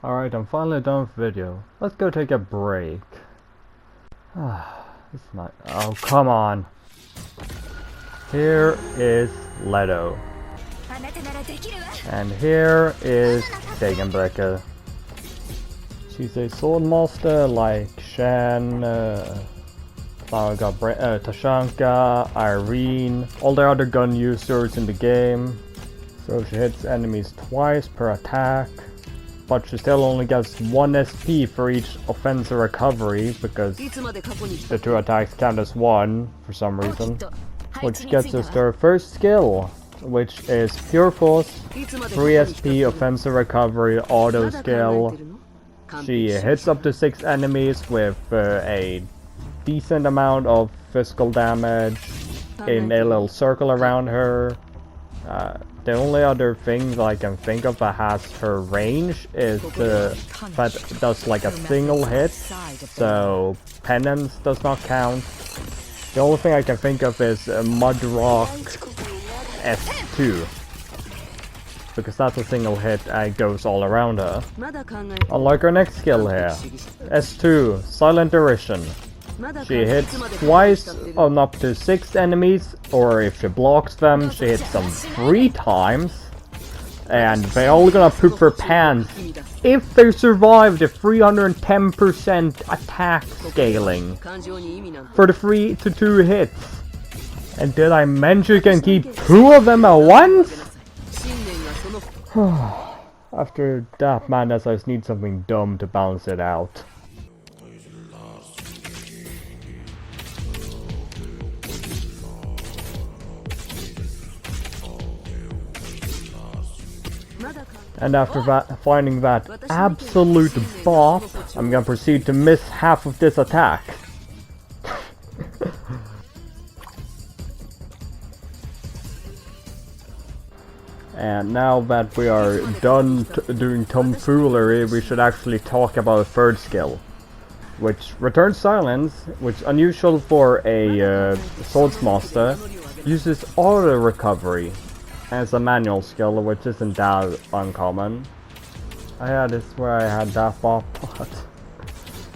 Alright, I'm finally done with the video. Let's go take a break. It's not. Oh, come on. Here is Leto. And here is Degenbrecher. She's a sword master like Shen, Tashanka, Irene, all the other gun users in the game. So she hits enemies twice per attack, but she still only gets 1 SP for each offensive recovery because the 2 attacks count as 1 for some reason. Which gets us to her first skill, which is Pure Force, 3 SP offensive recovery auto skill. She hits up to 6 enemies with a decent amount of physical damage in a little circle around her. The only other thing that I can think of that has her range is that does like a single hit, so Penance does not count. The only thing I can think of is Mudrock S2. Because that's a single hit and it goes all around her. Unlike her next skill here. S2, Silent Derision. She hits twice on up to 6 enemies, or if she blocks them, she hits them 3 times. And they're all gonna poop their pants if they survive the 310% attack scaling for the 3 to 2 hits. And did I mention you can keep 2 of them at once? After that madness, I just need something dumb to balance it out. And after that, finding that absolute bop, I'm gonna proceed to miss half of this attack. And now that we are done doing tomfoolery, we should actually talk about a third skill, which returns silence, which unusual for a swordsmaster, uses auto recovery as a manual skill, which isn't that uncommon. This is where I had that bop, but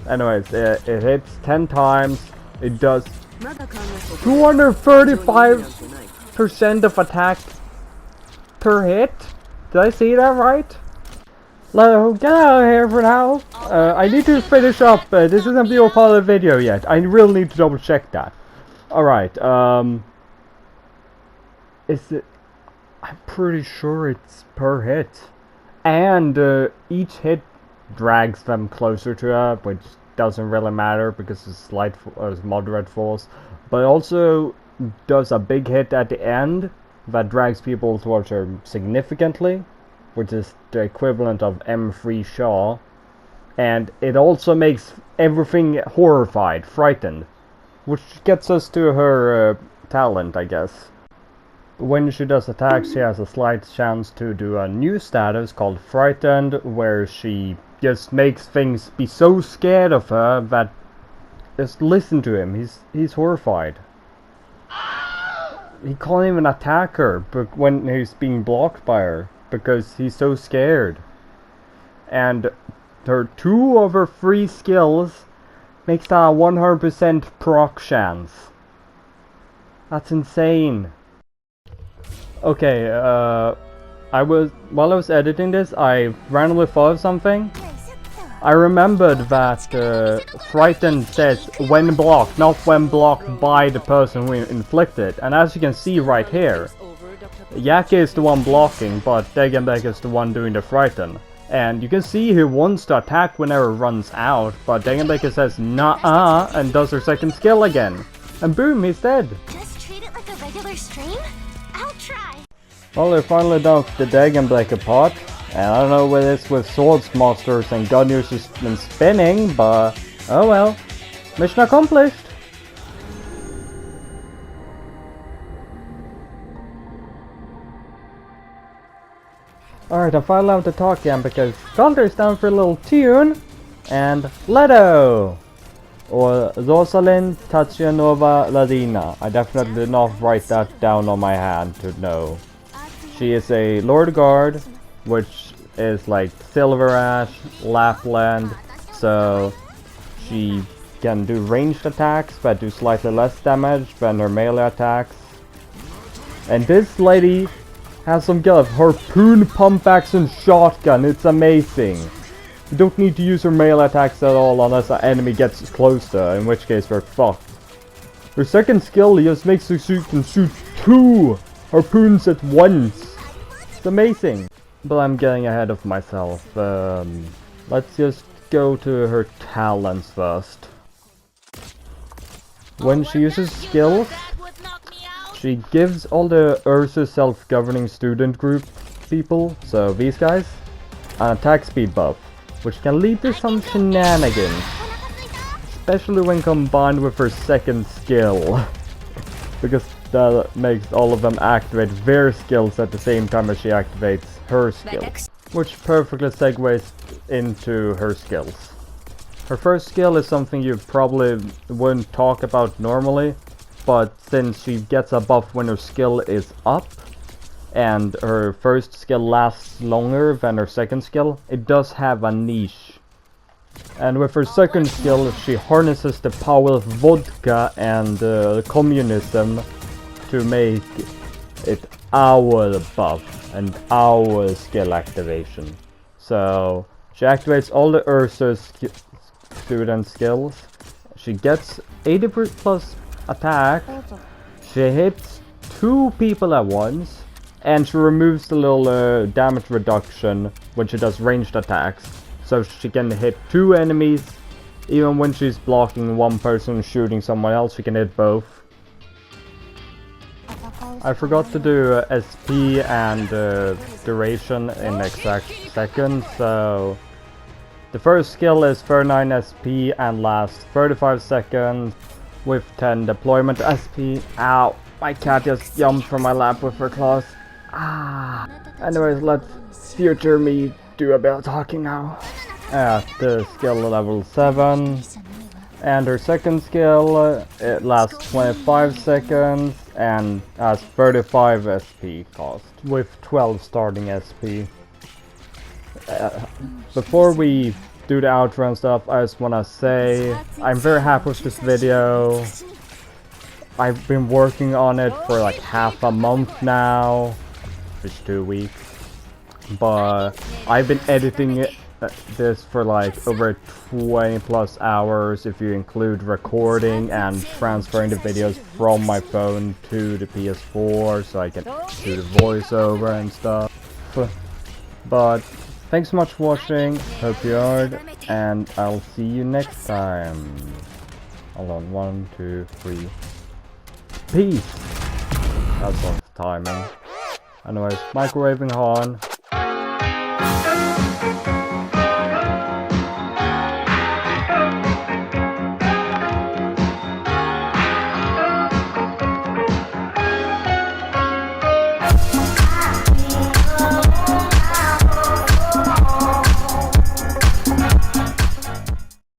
anyways, it hits 10 times. It does 235% of attack per hit. Did I see that right? Leto, get out of here for now. I need to finish up. This isn't the part of the video yet. I really need to double check that. Alright, is it? I'm pretty sure it's per hit. And each hit drags them closer to her, which doesn't really matter because it's moderate force. But also does a big hit at the end that drags people towards her significantly, which is the equivalent of M3 Shaw. And it also makes everything horrified, frightened, which gets us to her talent, I guess. When she does attacks, she has a slight chance to do a new status called Frightened, where she just makes things be so scared of her that just listen to him, he's horrified. He can't even attack her when he's being blocked by her, because he's so scared. And her 2 of her 3 skills makes that a 100% proc chance. That's insane. Okay, while I was editing this, I randomly thought of something. I remembered that Frightened says when blocked, not when blocked by the person who inflicted. And as you can see right here, Yaki is the one blocking, but Degenbrecher is the one doing the Frighten. And you can see he wants to attack whenever it runs out, but Degenbrecher says nah and does her second skill again. And boom, he's dead. Just treat it like a regular stream? I'll try. Well, we're finally done with the Degenbrecher part. And I don't know whether it's with swordsmasters and gun users and spinning, but oh well. Mission accomplished! Alright, I'm finally out to talk again because Gunter's down for a little tune. And Leto! Or Rosalind Tatianova Ladina. I definitely did not write that down on my hand to know. She is a Lord Guard, which is like Silver Ash, Lapland, so she can do ranged attacks but do slightly less damage than her melee attacks. And this lady has some kind of harpoon, pump action, shotgun. It's amazing. You don't need to use her melee attacks at all unless an enemy gets close to her, in which case we're fucked. Her second skill just makes her can shoot 2 harpoons at once. It's amazing. But I'm getting ahead of myself. Let's just go to her talents first. When she uses skills, she gives all the Ursa self-governing student group people, so these guys, an attack speed buff, which can lead to some shenanigans, especially when combined with her second skill, because that makes all of them activate their skills at the same time as she activates her skill, which perfectly segues into her skills. Her first skill is something you probably wouldn't talk about normally, but since she gets a buff when her skill is up, and her first skill lasts longer than her second skill, it does have a niche. And with her second skill, she harnesses the power of vodka and communism to make it our buff and our skill activation. So she activates all the Ursa's student skills. She gets 80% plus attack. She hits 2 people at once, and she removes the little damage reduction when she does ranged attacks, so she can hit 2 enemies. Even when she's blocking one person and shooting someone else, she can hit both. I forgot to do SP and duration in exact seconds, so the first skill is 39 SP and lasts 35 seconds with 10 deployment SP. Ow, my cat just jumped from my lap with her claws. Anyways, let future me do a bit of talking now. At the skill level 7, and her second skill, it lasts 25 seconds and has 35 SP cost with 12 starting SP. Before we do the outro and stuff, I just wanna say I'm very happy with this video. I've been working on it for like half a month now, which is 2 weeks, but I've been editing this for like over 20 plus hours if you include recording and transferring the videos from my phone to the PS4 so I can do the voiceover and stuff. But thanks so much for watching, hope you enjoyed, and I'll see you next time. Hold on, 1, 2, 3. Peace! That's off timing. Anyways, microwaving Han.